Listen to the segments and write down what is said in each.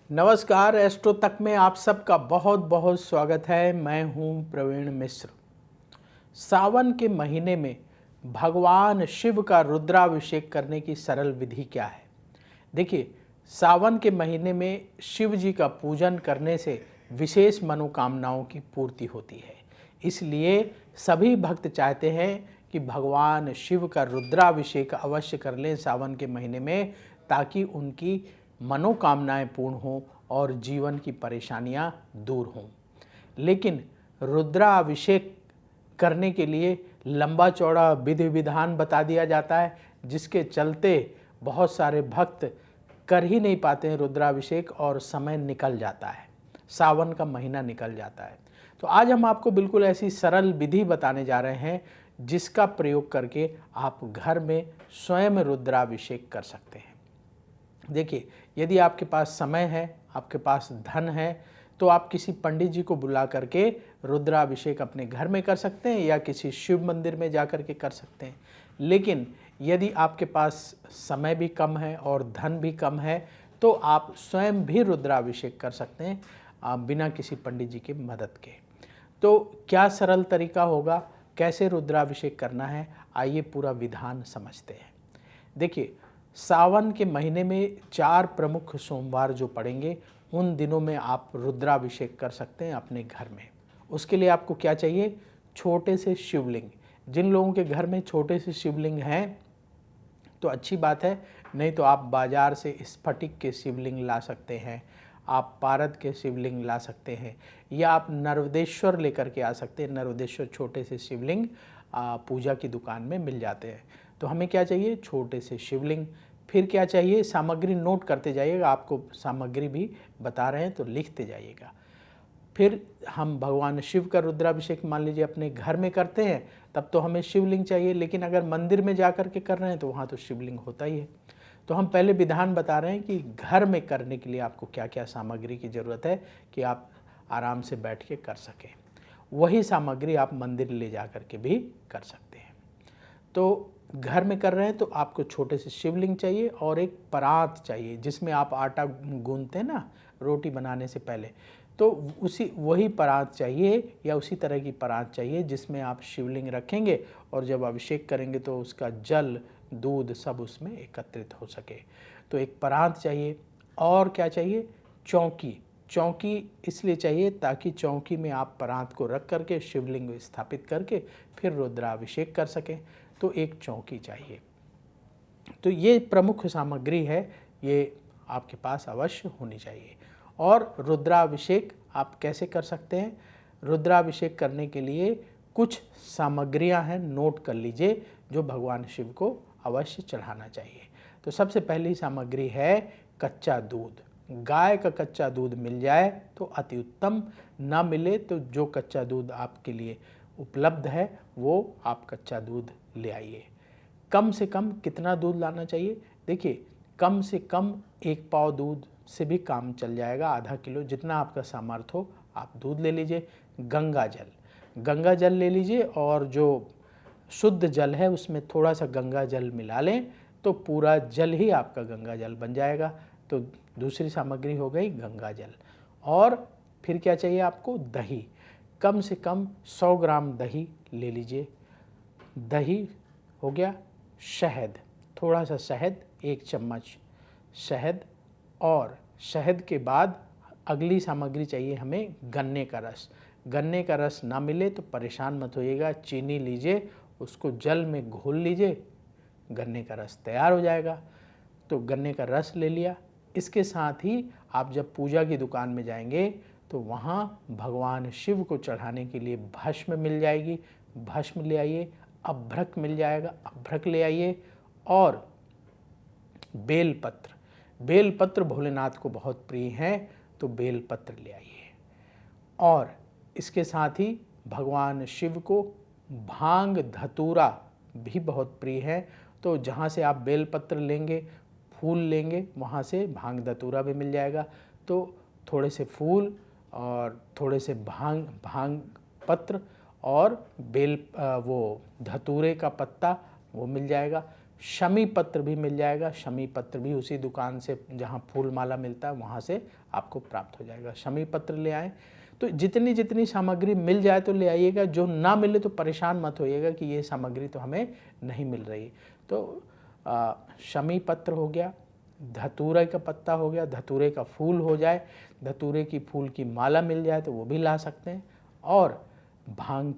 नमस्कार, एस्ट्रो तक में आप सबका बहुत बहुत स्वागत है। मैं हूं प्रवीण मिश्र। सावन के महीने में भगवान शिव का रुद्राभिषेक करने की सरल विधि क्या है? देखिए, सावन के महीने में शिव जी का पूजन करने से विशेष मनोकामनाओं की पूर्ति होती है। इसलिए सभी भक्त चाहते हैं कि भगवान शिव का रुद्राभिषेक अवश्य कर लें सावन के महीने में, ताकि उनकी मनोकामनाएं पूर्ण हों और जीवन की परेशानियां दूर हों। लेकिन रुद्राभिषेक करने के लिए लंबा चौड़ा विधि विधान बता दिया जाता है, जिसके चलते बहुत सारे भक्त कर ही नहीं पाते हैं रुद्राभिषेक और समय निकल जाता है, सावन का महीना निकल जाता है। तो आज हम आपको बिल्कुल ऐसी सरल विधि बताने जा रहे हैं जिसका प्रयोग करके आप घर में स्वयं रुद्राभिषेक कर सकते हैं। देखिए, यदि आपके पास समय है, आपके पास धन है, तो आप किसी पंडित जी को बुला करके रुद्राभिषेक अपने घर में कर सकते हैं या किसी शिव मंदिर में जा कर के कर सकते हैं। लेकिन यदि आपके पास समय भी कम है और धन भी कम है, तो आप स्वयं भी रुद्राभिषेक कर सकते हैं बिना किसी पंडित जी की मदद के। तो क्या सरल तरीका होगा, कैसे रुद्राभिषेक करना है, आइए पूरा विधान समझते हैं। देखिए, सावन के महीने में 4 प्रमुख सोमवार जो पड़ेंगे, उन दिनों में आप रुद्राभिषेक कर सकते हैं अपने घर में। उसके लिए आपको क्या चाहिए? छोटे से शिवलिंग। जिन लोगों के घर में छोटे से शिवलिंग हैं तो अच्छी बात है, नहीं तो आप बाज़ार से स्फटिक के शिवलिंग ला सकते हैं, आप पारद के शिवलिंग ला सकते हैं, या आप नर्वदेश्वर लेकर के आ सकते हैं। नर्वदेश्वर छोटे से शिवलिंग पूजा की दुकान में मिल जाते हैं। तो हमें क्या चाहिए? छोटे से शिवलिंग। फिर क्या चाहिए? सामग्री नोट करते जाइएगा, आपको सामग्री भी बता रहे हैं तो लिखते जाइएगा। फिर हम भगवान शिव का रुद्राभिषेक मान लीजिए अपने घर में करते हैं, तब तो हमें शिवलिंग चाहिए। लेकिन अगर मंदिर में जा कर के कर रहे हैं तो वहाँ तो शिवलिंग होता ही है। तो हम पहले विधान बता रहे हैं कि घर में करने के लिए आपको क्या क्या सामग्री की ज़रूरत है कि आप आराम से बैठ के कर सकें। वही सामग्री आप मंदिर ले जा कर के भी कर सकते हैं। तो घर में कर रहे हैं तो आपको छोटे से शिवलिंग चाहिए और एक परात चाहिए जिसमें आप आटा गूंथते हैं ना रोटी बनाने से पहले, तो वही परात चाहिए या उसी तरह की परात चाहिए जिसमें आप शिवलिंग रखेंगे और जब अभिषेक करेंगे तो उसका जल दूध सब उसमें एकत्रित हो सके। तो एक परात चाहिए। और क्या चाहिए? चौकी। चौकी इसलिए चाहिए ताकि चौकी में आप परात को रख करके शिवलिंग स्थापित करके फिर रुद्राभिषेक कर सकें। तो एक चौकी चाहिए। तो ये प्रमुख सामग्री है, ये आपके पास अवश्य होनी चाहिए। और रुद्राभिषेक आप कैसे कर सकते हैं? रुद्राभिषेक करने के लिए कुछ सामग्रियां हैं, नोट कर लीजिए, जो भगवान शिव को अवश्य चढ़ाना चाहिए। तो सबसे पहली सामग्री है कच्चा दूध। गाय का कच्चा दूध मिल जाए तो अति उत्तम, ना मिले तो जो कच्चा दूध आपके लिए उपलब्ध है वो आप कच्चा दूध ले आइए। कम से कम कितना दूध लाना चाहिए? देखिए, कम से कम 1 पाव दूध से भी काम चल जाएगा, आधा किलो, जितना आपका सामर्थ्य हो आप दूध ले लीजिए। गंगा जल ले लीजिए और जो शुद्ध जल है उसमें थोड़ा सा गंगा जल मिला लें तो पूरा जल ही आपका गंगा जल बन जाएगा। तो दूसरी सामग्री हो गई गंगा जल। और फिर क्या चाहिए आपको? दही। कम से कम 100 ग्राम दही ले लीजिए। दही हो गया। शहद, थोड़ा सा शहद, 1 चम्मच शहद। और शहद के बाद अगली सामग्री चाहिए हमें गन्ने का रस। गन्ने का रस ना मिले तो परेशान मत होइएगा, चीनी लीजिए, उसको जल में घोल लीजिए, गन्ने का रस तैयार हो जाएगा। तो गन्ने का रस ले लिया। इसके साथ ही आप जब पूजा की दुकान में जाएंगे तो वहाँ भगवान शिव को चढ़ाने के लिए भस्म मिल जाएगी, भस्म ले आइए। अभ्रक मिल जाएगा, अभ्रक ले आइए। और बेलपत्र, बेलपत्र भोलेनाथ को बहुत प्रिय हैं तो बेलपत्र ले आइए। और इसके साथ ही भगवान शिव को भांग धतूरा भी बहुत प्रिय है, तो जहाँ से आप बेलपत्र लेंगे, फूल लेंगे, वहाँ से भांग धतूरा भी मिल जाएगा। तो थोड़े से फूल और थोड़े से भांग पत्र और वो धतूरे का पत्ता वो मिल जाएगा। शमी पत्र भी मिल जाएगा। शमी पत्र भी उसी दुकान से जहाँ फूल माला मिलता है वहाँ से आपको प्राप्त हो जाएगा। शमी पत्र ले आएँ। तो जितनी जितनी सामग्री मिल जाए तो ले आइएगा, जो ना मिले तो परेशान मत होइएगा कि ये सामग्री तो हमें नहीं मिल रही। तो शमी पत्र हो गया, धतूरे का पत्ता हो गया, धतूरे का फूल हो जाए, धतूरे की फूल की माला मिल जाए तो वो भी ला सकते हैं। और भांग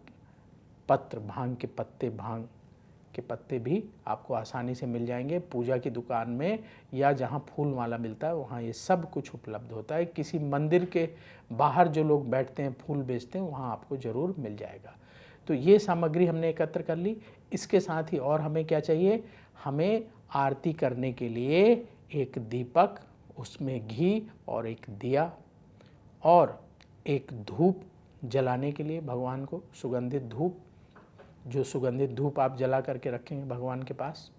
पत्र, भांग के पत्ते भी आपको आसानी से मिल जाएंगे। पूजा की दुकान में या जहाँ फूल माला मिलता है वहाँ ये सब कुछ उपलब्ध होता है। किसी मंदिर के बाहर जो लोग बैठते हैं फूल बेचते हैं वहाँ आपको ज़रूर मिल जाएगा। तो ये सामग्री हमने एकत्र कर ली। इसके साथ ही और हमें क्या चाहिए, हमें आरती करने के लिए एक दीपक, उसमें घी और एक दिया और एक धूप जलाने के लिए भगवान को सुगंधित धूप, जो सुगंधित धूप आप जला करके रखेंगे भगवान के पास।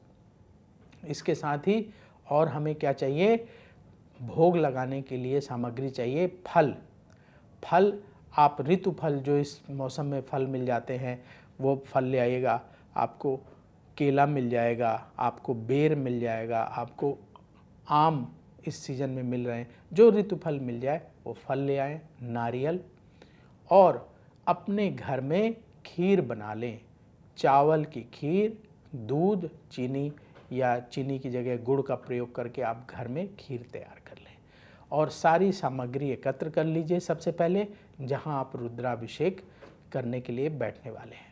इसके साथ ही और हमें क्या चाहिए, भोग लगाने के लिए सामग्री चाहिए। फल आप ऋतु फल जो इस मौसम में फल मिल जाते हैं वो फल ले आइएगा। आपको केला मिल जाएगा, आपको बेर मिल जाएगा, आपको आम इस सीज़न में मिल रहे हैं, जो ऋतु फल मिल जाए वो फल ले आएँ। नारियल, और अपने घर में खीर बना लें। चावल की खीर, दूध, चीनी या चीनी की जगह गुड़ का प्रयोग करके आप घर में खीर तैयार कर लें। और सारी सामग्री एकत्र कर लीजिए सबसे पहले जहां आप रुद्राभिषेक करने के लिए बैठने वाले हैं।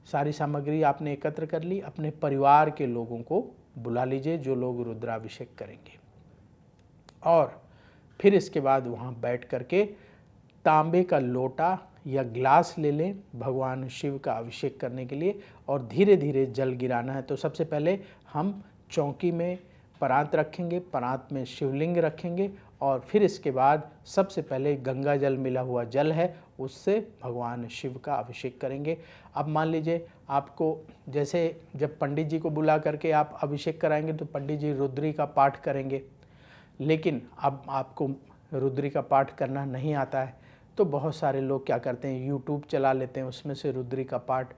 सारी सामग्री आपने एकत्र कर ली। अपने परिवार के लोगों को बुला लीजिए जो लोग रुद्राभिषेक करेंगे। और फिर इसके बाद वहाँ बैठ करके तांबे का लोटा या ग्लास ले लें भगवान शिव का अभिषेक करने के लिए, और धीरे धीरे जल गिराना है। तो सबसे पहले हम चौकी में परात रखेंगे, परात में शिवलिंग रखेंगे, और फिर इसके बाद सबसे पहले गंगा जल मिला हुआ जल है उससे भगवान शिव का अभिषेक करेंगे। अब मान लीजिए आपको, जैसे जब पंडित जी को बुला करके आप अभिषेक कराएंगे तो पंडित जी रुद्री का पाठ करेंगे, लेकिन अब आपको रुद्री का पाठ करना नहीं आता है तो बहुत सारे लोग क्या करते हैं, यूट्यूब चला लेते हैं, उसमें से रुद्री का पाठ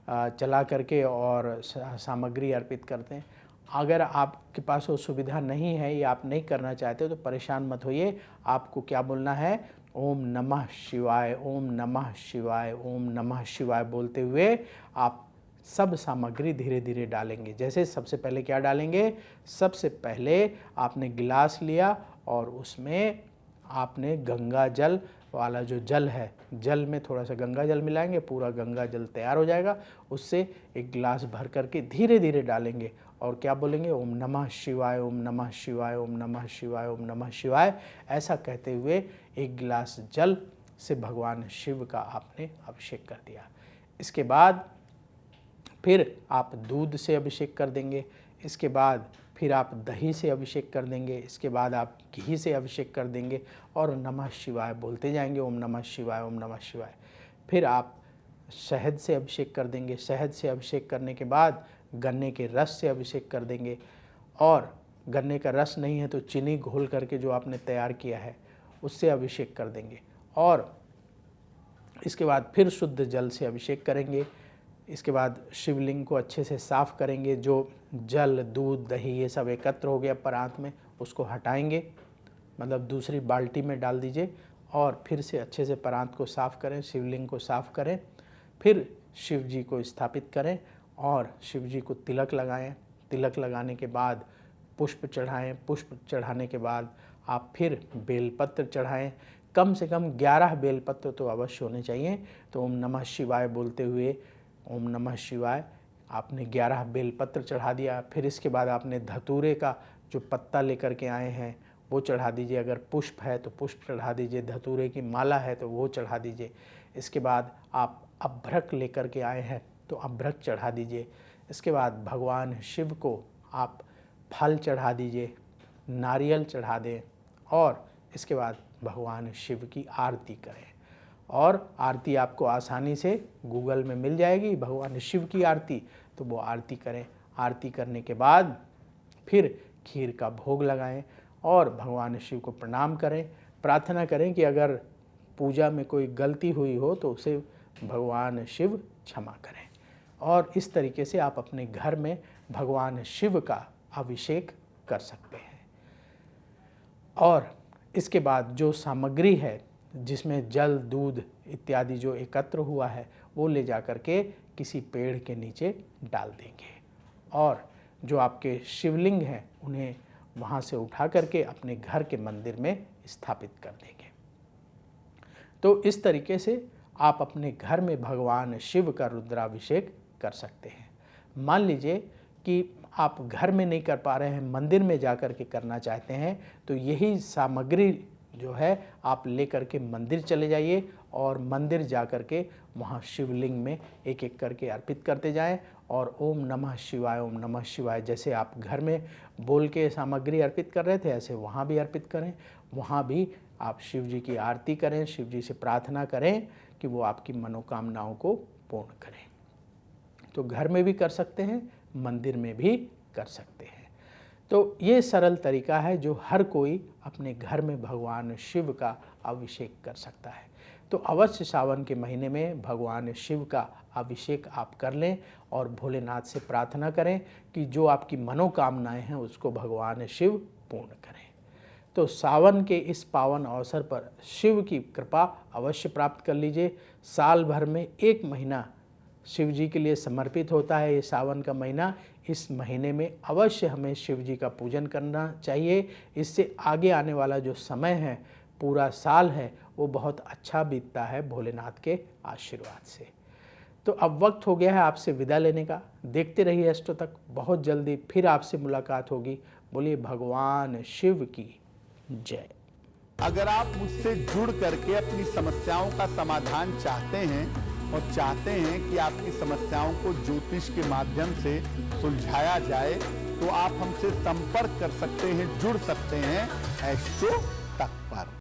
चला करके और सामग्री अर्पित करते हैं। अगर आपके पास वो सुविधा नहीं है या आप नहीं करना चाहते तो परेशान मत होइए। आपको क्या बोलना है, ओम नमः शिवाय, ओम नमः शिवाय, ओम नमः शिवाय बोलते हुए आप सब सामग्री धीरे धीरे डालेंगे। जैसे सबसे पहले क्या डालेंगे, सबसे पहले आपने गिलास लिया और उसमें आपने गंगा जल वाला जो जल है, जल में थोड़ा सा गंगा जल मिलाएंगे, पूरा गंगा जल तैयार हो जाएगा। उससे एक गिलास भर करके धीरे धीरे डालेंगे और क्या बोलेंगे, ओम नमः शिवाय, ओम नमः शिवाय, ओम नमः शिवाय, ओम नमः शिवाय। ऐसा कहते हुए एक गिलास जल से भगवान शिव का आपने अभिषेक कर दिया। इसके बाद फिर आप दूध से अभिषेक कर देंगे। इसके बाद फिर आप दही से अभिषेक कर देंगे। इसके बाद आप घी से अभिषेक कर देंगे और नमः शिवाय बोलते जाएंगे, ओम नमः शिवाय, ओम नमः शिवाय। फिर आप शहद से अभिषेक कर देंगे। शहद से अभिषेक करने के बाद गन्ने के रस से अभिषेक कर देंगे, और गन्ने का रस नहीं है तो चीनी घोल करके जो आपने तैयार किया है उससे अभिषेक कर देंगे। और इसके बाद फिर शुद्ध जल से अभिषेक करेंगे। इसके बाद शिवलिंग को अच्छे से साफ़ करेंगे। जो जल, दूध, दही ये सब एकत्र हो गया परात में, उसको हटाएंगे, मतलब दूसरी बाल्टी में डाल दीजिए और फिर से अच्छे से परात को साफ़ करें, शिवलिंग को साफ़ करें। फिर शिव जी को स्थापित करें और शिव जी को तिलक लगाएं। तिलक लगाने के बाद पुष्प चढ़ाएं। पुष्प चढ़ाने के बाद आप फिर बेलपत्र चढ़ाएं। कम से कम 11 बेलपत्र तो अवश्य होने चाहिए। तो ओम नमः शिवाय बोलते हुए ओम नमः शिवाय आपने 11 बेलपत्र चढ़ा दिया। फिर इसके बाद आपने धतूरे का जो पत्ता लेकर के आए हैं वो चढ़ा दीजिए। अगर पुष्प है तो पुष्प चढ़ा दीजिए, धतूरे की माला है तो वो चढ़ा दीजिए। इसके बाद आप अभ्रक लेकर के आए हैं तो अभ्रक चढ़ा दीजिए। इसके बाद भगवान शिव को आप फल चढ़ा दीजिए, नारियल चढ़ा दें और इसके बाद भगवान शिव की आरती करें। और आरती आपको आसानी से गूगल में मिल जाएगी, भगवान शिव की आरती, तो वो आरती करें। आरती करने के बाद फिर खीर का भोग लगाएं और भगवान शिव को प्रणाम करें। प्रार्थना करें कि अगर पूजा में कोई गलती हुई हो तो उसे भगवान शिव क्षमा करें। और इस तरीके से आप अपने घर में भगवान शिव का अभिषेक कर सकते हैं। और इसके बाद जो सामग्री है जिसमें जल, दूध इत्यादि जो एकत्र हुआ है वो ले जा कर के किसी पेड़ के नीचे डाल देंगे और जो आपके शिवलिंग हैं उन्हें वहाँ से उठा करके अपने घर के मंदिर में स्थापित कर देंगे। तो इस तरीके से आप अपने घर में भगवान शिव का रुद्राभिषेक कर सकते हैं। मान लीजिए कि आप घर में नहीं कर पा रहे हैं, मंदिर में जा कर के करना चाहते हैं, तो यही सामग्री जो है आप लेकर के मंदिर चले जाइए और मंदिर जा कर के वहाँ शिवलिंग में एक एक करके अर्पित करते जाएं और ओम नमः शिवाय, ओम नमः शिवाय जैसे आप घर में बोल के सामग्री अर्पित कर रहे थे ऐसे वहाँ भी अर्पित करें। वहाँ भी आप शिव जी की आरती करें, शिव जी से प्रार्थना करें कि वो आपकी मनोकामनाओं को पूर्ण करें। तो घर में भी कर सकते हैं, मंदिर में भी कर सकते हैं। तो ये सरल तरीका है जो हर कोई अपने घर में भगवान शिव का अभिषेक कर सकता है। तो अवश्य सावन के महीने में भगवान शिव का अभिषेक आप कर लें और भोलेनाथ से प्रार्थना करें कि जो आपकी मनोकामनाएं हैं उसको भगवान शिव पूर्ण करें। तो सावन के इस पावन अवसर पर शिव की कृपा अवश्य प्राप्त कर लीजिए। साल भर में एक महीना शिव जी के लिए समर्पित होता है ये सावन का महीना। इस महीने में अवश्य हमें शिव जी का पूजन करना चाहिए। इससे आगे आने वाला जो समय है, पूरा साल है, वो बहुत अच्छा बीतता है भोलेनाथ के आशीर्वाद से। तो अब वक्त हो गया है आपसे विदा लेने का। देखते रहिए एस्ट्रो तक, बहुत जल्दी फिर आपसे मुलाकात होगी। बोलिए भगवान शिव की जय। अगर आप मुझसे जुड़ करके अपनी समस्याओं का समाधान चाहते हैं और चाहते हैं कि आपकी समस्याओं को ज्योतिष के माध्यम से सुलझाया जाए, तो आप हमसे संपर्क कर सकते हैं, जुड़ सकते हैं एस्ट्रो